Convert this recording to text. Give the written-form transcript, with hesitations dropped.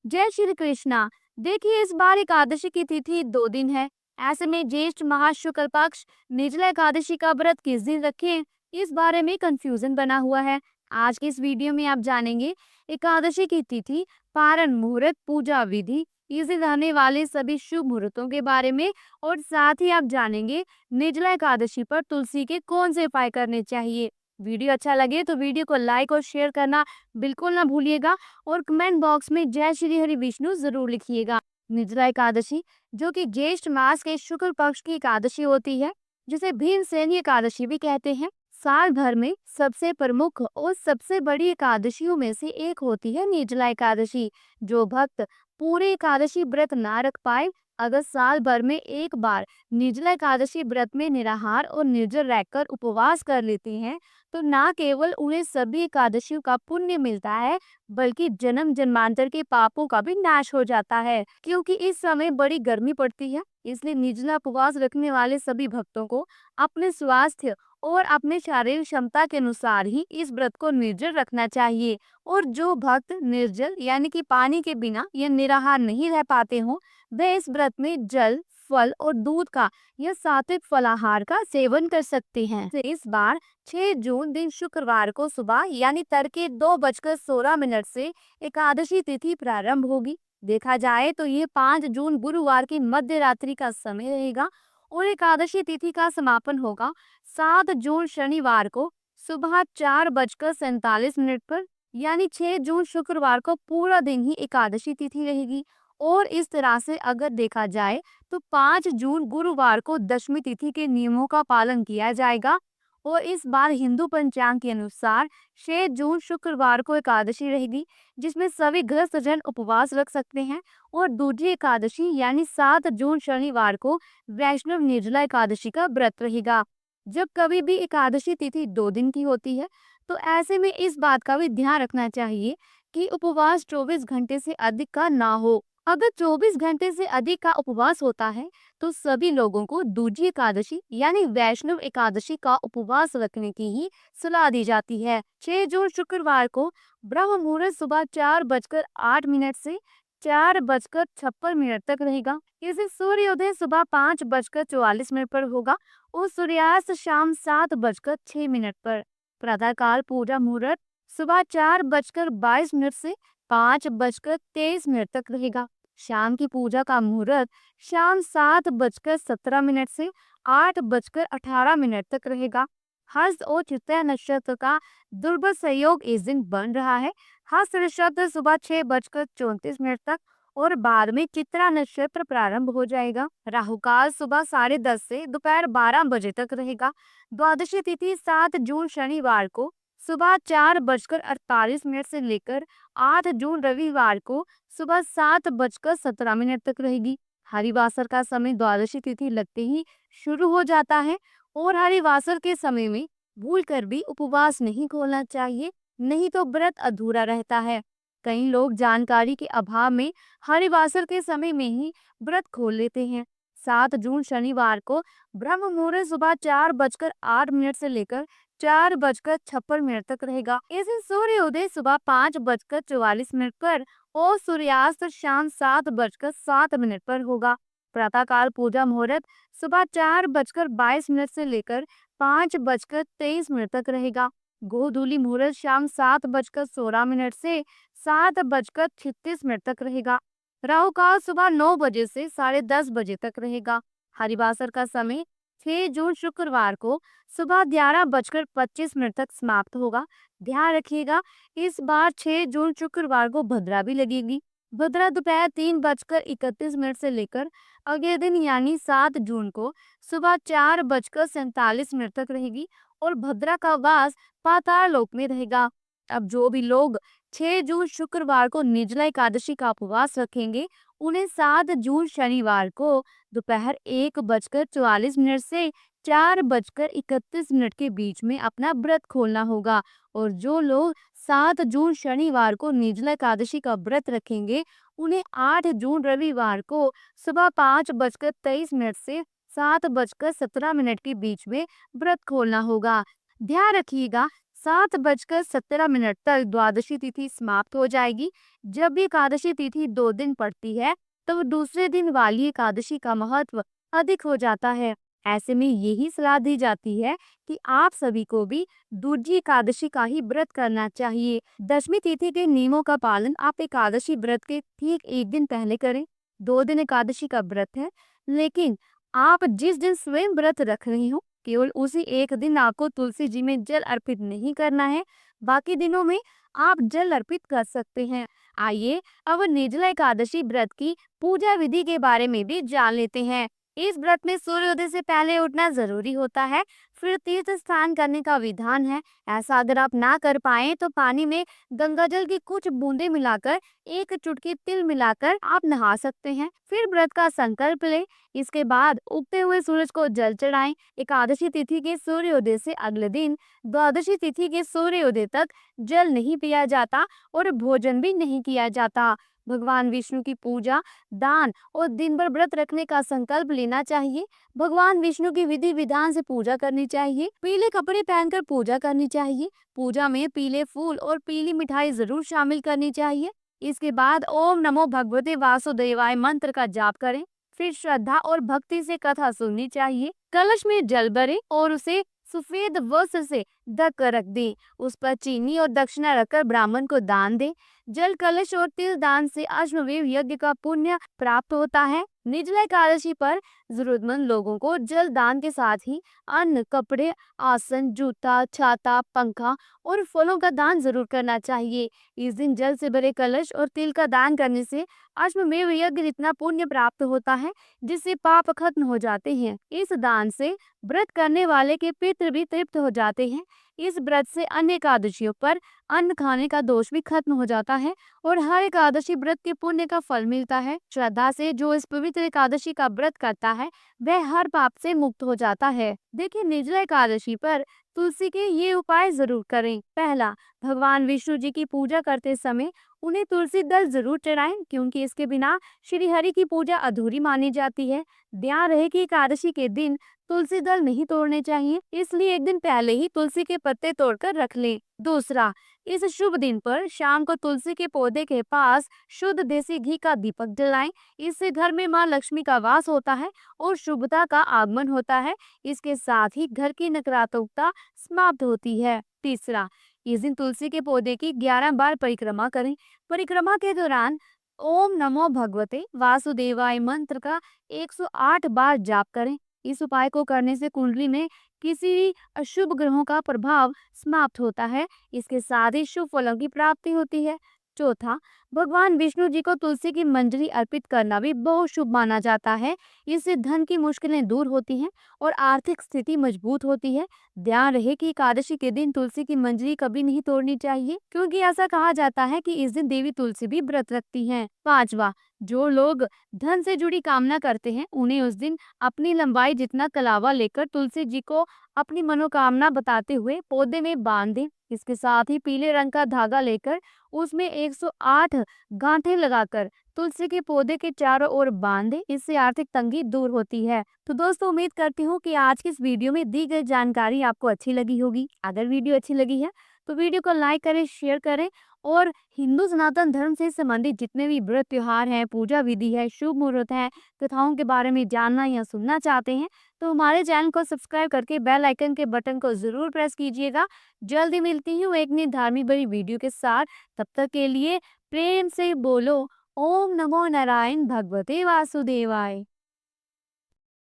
जय श्री कृष्णा। देखिए, इस बार एकादशी की तिथि 2 दिन है। ऐसे में ज्येष्ठ माह शुक्ल पक्ष निर्जला एकादशी का व्रत किस दिन रखें, इस बारे में कंफ्यूजन बना हुआ है। आज के इस वीडियो में आप जानेंगे एकादशी की तिथि, पारण मुहूर्त, पूजा विधि, इस दिन रहने वाले सभी शुभ मुहूर्तों के बारे में, और साथ ही आप जानेंगे निर्जला एकादशी पर तुलसी के कौन से उपाय करने चाहिए। वीडियो अच्छा लगे तो वीडियो को लाइक और शेयर करना बिल्कुल ना भूलिएगा, और कमेंट बॉक्स में जय श्री हरि विष्णु जरूर लिखिएगा। निर्जला एकादशी, जो कि ज्येष्ठ मास के शुक्ल पक्ष की एकादशी होती है, जिसे भीमसेनी एकादशी भी कहते हैं, साल भर में सबसे प्रमुख और सबसे बड़ी एकादशियों में से एक होती है निर्जला एकादशी। जो भक्त पूरे एकादशी व्रत ना रख पाए, अगर साल भर में एक बार निर्जला एकादशी व्रत में निराहार और निर्जल रहकर उपवास कर लेते हैं, तो ना केवल उन्हें सभी एकादशियों का पुण्य मिलता है, बल्कि जन्म जन्मांतर के पापों का भी नाश हो जाता है। क्योंकि इस समय बड़ी गर्मी पड़ती है, इसलिए निर्जला उपवास रखने वाले सभी भक्तों को अपने स्वास्थ्य और अपने शारीरिक क्षमता के अनुसार ही इस व्रत को निर्जल रखना चाहिए। और जो भक्त निर्जल यानी कि पानी के बिना या निराहार नहीं रह पाते हों, वे इस व्रत में जल, फल और दूध का या सात्विक फलाहार का सेवन कर सकते हैं। तो इस बार 6 जून दिन शुक्रवार को सुबह यानी तड़के 2:16 से एकादशी तिथि प्रारंभ होगी। देखा जाए तो ये 5 जून गुरुवार की मध्य रात्रि का समय रहेगा, और एकादशी तिथि का समापन होगा 7 जून शनिवार को सुबह 4:47 पर। यानी 6 जून शुक्रवार को पूरा दिन ही एकादशी तिथि रहेगी। और इस तरह से अगर देखा जाए तो 5 जून गुरुवार को दशमी तिथि के नियमों का पालन किया जाएगा। और इस बार हिंदू पंचांग के अनुसार 6 जून शुक्रवार को एकादशी रहेगी, जिसमें सभी गृहस्थ जन उपवास रख सकते हैं। और दूसरी एकादशी यानी 7 जून शनिवार को वैष्णव निर्जला एकादशी का व्रत रहेगा। जब कभी भी एकादशी तिथि 2 दिन की होती है, तो ऐसे में इस बात का भी ध्यान रखना चाहिए कि उपवास 24 घंटे से अधिक का ना हो। अगर 24 घंटे से अधिक का उपवास होता है, तो सभी लोगों को दूसरी एकादशी यानी वैष्णव एकादशी का उपवास रखने की ही सलाह दी जाती है। 6 जून शुक्रवार को ब्रह्म मुहूर्त सुबह 4:08 से 4:56 तक रहेगा। इसे सूर्योदय सुबह 5:44 पर होगा, और सूर्यास्त शाम 7:06 पर। प्रातःकाल पूजा मुहूर्त सुबह 4:22 से 5:23 तक रहेगा। शाम की पूजा का मुहूर्त शाम 7:17 से 8:18 तक रहेगा। हस्त और चित्ता नक्षत्र का दुर्बल सहयोग इस दिन बन रहा है। हस्त नक्षत्र सुबह 6:34 तक, और बाद में चित्रा नक्षत्र प्रारंभ हो जाएगा। राहु काल सुबह 10:30 से दोपहर 12 बजे तक रहेगा। द्वादशी तिथि 7 जून शनिवार को सुबह 4:48 से लेकर 8 जून रविवार को सुबह 7:17 तक रहेगी। हरिवासर का समय द्वादशी तिथि लगते ही शुरू हो जाता है, और हरिवासर के समय में भूलकर भी उपवास नहीं खोलना चाहिए, नहीं तो व्रत अधूरा रहता है। कई लोग जानकारी के अभाव में हरिवासर के समय में ही व्रत खोल लेते हैं। 7 जून शनिवार को ब्रह्म मुहूर्त सुबह 4:08 से लेकर 4:56 तक रहेगा। इस दिन सूर्योदय सुबह 5:44 पर और सूर्यास्त शाम 7:07 पर होगा। प्रातःकाल पूजा मुहूर्त सुबह 4:22 से लेकर 5:23 तक रहेगा। गोधूली मुहूर्त शाम 7:16 से 7:36 तक रहेगा। राहु काल सुबह 9 बजे से 10:30 बजे तक रहेगा। हरिवासर का समय 6 जून शुक्रवार को सुबह 11:25 तक समाप्त होगा। ध्यान रखिएगा, इस बार 6 जून शुक्रवार को भद्रा भी लगेगी। भद्रा दोपहर 3:31 से लेकर अगले दिन यानी 7 जून को सुबह 4:47 तक रहेगी, और भद्रा का वास पाताल लोक में रहेगा। अब जो भी लोग 6 जून शुक्रवार को निर्जला एकादशी का उपवास रखेंगे, उन्हें 7 जून शनिवार को दोपहर 1:44 से 4:31 के बीच में अपना व्रत खोलना होगा। और जो लोग 7 जून शनिवार को निर्जला एकादशी का व्रत रखेंगे, उन्हें 8 जून रविवार को सुबह 5:23 से 7:17 के बीच में व्रत खोलना होगा। ध्यान रखिएगा, 7:17 तक द्वादशी तिथि समाप्त हो जाएगी। जब भी एकादशी तिथि 2 दिन पड़ती है, तो दूसरे दिन वाली एकादशी का महत्व अधिक हो जाता है। ऐसे में यही सलाह दी जाती है कि आप सभी को भी दूजी एकादशी का ही व्रत करना चाहिए। दशमी तिथि के नियमों का पालन आप एकादशी व्रत के ठीक 1 दिन पहले करें। 2 दिन एकादशी का व्रत है, लेकिन आप जिस दिन स्वयं व्रत रख रहे हो, केवल उसी एक दिन आपको तुलसी जी में जल अर्पित नहीं करना है। बाकी दिनों में आप जल अर्पित कर सकते हैं। आइए अब निर्जला एकादशी व्रत की पूजा विधि के बारे में भी जान लेते हैं। इस व्रत में सूर्योदय से पहले उठना जरूरी होता है। फिर तीर्थ स्नान करने का विधान है। ऐसा अगर आप ना कर पाए तो पानी में गंगा जल की कुछ बूंदे मिलाकर, एक चुटकी तिल मिलाकर आप नहा सकते हैं। फिर व्रत का संकल्प लें। इसके बाद उगते हुए सूरज को जल चढ़ाएं। एकादशी तिथि के सूर्योदय से अगले दिन द्वादशी तिथि के सूर्योदय तक जल नहीं पिया जाता और भोजन भी नहीं किया जाता। भगवान विष्णु की पूजा, दान और दिन भर व्रत रखने का संकल्प लेना चाहिए। भगवान विष्णु की विधि विधान से पूजा करनी चाहिए। पीले कपड़े पहनकर पूजा करनी चाहिए। पूजा में पीले फूल और पीली मिठाई जरूर शामिल करनी चाहिए। इसके बाद ओम नमो भगवते वासुदेवाय मंत्र का जाप करें। फिर श्रद्धा और भक्ति से कथा सुननी चाहिए। कलश में जल भरें और उसे सफेद वस्त्र से ढक कर रख दें। उस पर चीनी और दक्षिणा रखकर ब्राह्मण को दान दें। जल कलश और तिल दान से अश्वमेध यज्ञ का पुण्य प्राप्त होता है। निर्जला एकादशी पर जरूरतमंद लोगों को जल दान के साथ ही अन्न, कपड़े, आसन, जूता, छाता, पंखा और फलों का दान जरूर करना चाहिए। इस दिन जल से भरे कलश और तिल का दान करने से अश्वमेध यज्ञ जितना पुण्य प्राप्त होता है, जिससे पाप खत्म हो जाते हैं। इस दान से व्रत करने वाले के पितृ भी तृप्त हो जाते हैं। इस व्रत से अन्य एकादशियों पर अन्न खाने का दोष भी खत्म हो जाता है और हर एकादशी व्रत के पुण्य का फल मिलता है। श्रद्धा से जो इस पवित्र एकादशी का व्रत करता है, वह हर पाप से मुक्त हो जाता है। देखिए, निर्जला एकादशी पर तुलसी के ये उपाय जरूर करें। पहला, भगवान विष्णु जी की पूजा करते समय उन्हें तुलसी दल जरूर चढ़ाएं, क्योंकि इसके बिना श्री हरि की पूजा अधूरी मानी जाती है। ध्यान रहे कि एकादशी के दिन तुलसी दल नहीं तोड़ने चाहिए, इसलिए एक दिन पहले ही तुलसी के पत्ते तोड़कर रख लें। दूसरा, इस शुभ दिन पर शाम को तुलसी के पौधे के पास शुद्ध देसी घी का दीपक जलाएं। इससे घर में मां लक्ष्मी का वास होता है और शुभता का आगमन होता है। इसके साथ ही घर की नकारात्मकता समाप्त होती है। तीसरा, इस दिन तुलसी के पौधे की 11 बार परिक्रमा करें। परिक्रमा के दौरान ओम नमो भगवते वासुदेवाय मंत्र का 108 बार जाप करें। इस उपाय को करने से कुंडली में किसी भी अशुभ ग्रहों का प्रभाव समाप्त होता है। इसके साथ ही शुभ फलों की प्राप्ति होती है। चौथा, भगवान विष्णु जी को तुलसी की मंजरी अर्पित करना भी बहुत शुभ माना जाता है। इससे धन की मुश्किलें दूर होती हैं और आर्थिक स्थिति मजबूत होती है। ध्यान रहे कि एकादशी के दिन तुलसी की मंजरी कभी नहीं तोड़नी चाहिए, क्योंकि ऐसा कहा जाता है कि इस दिन देवी तुलसी भी व्रत रखती हैं। पांचवा, जो लोग धन से जुड़ी कामना करते हैं, उन्हें उस दिन अपनी लंबाई जितना कलावा लेकर तुलसी जी को अपनी मनोकामना बताते हुए पौधे में बांध दें। इसके साथ ही पीले रंग का धागा लेकर उसमें 108 गांठें लगाकर तुलसी के पौधे के चारों ओर बांध दें। इससे आर्थिक तंगी दूर होती है। तो दोस्तों, उम्मीद करती हूँ कि आज की इस वीडियो में दी गई जानकारी आपको अच्छी लगी होगी। अगर वीडियो अच्छी लगी है तो वीडियो को लाइक करें, शेयर करें और हिंदू सनातन धर्म से संबंधित जितने भी व्रत त्योहार हैं, पूजा विधि है, शुभ मुहूर्त है, कथाओं के बारे में जानना या सुनना चाहते हैं तो हमारे चैनल को सब्सक्राइब करके बेल आइकन के बटन को जरूर प्रेस कीजिएगा। जल्दी मिलती हूँ एक नई धार्मिक बड़ी वीडियो के साथ। तब तक के लिए प्रेम से बोलो ओम नमो नारायण भगवते वासुदेवाय।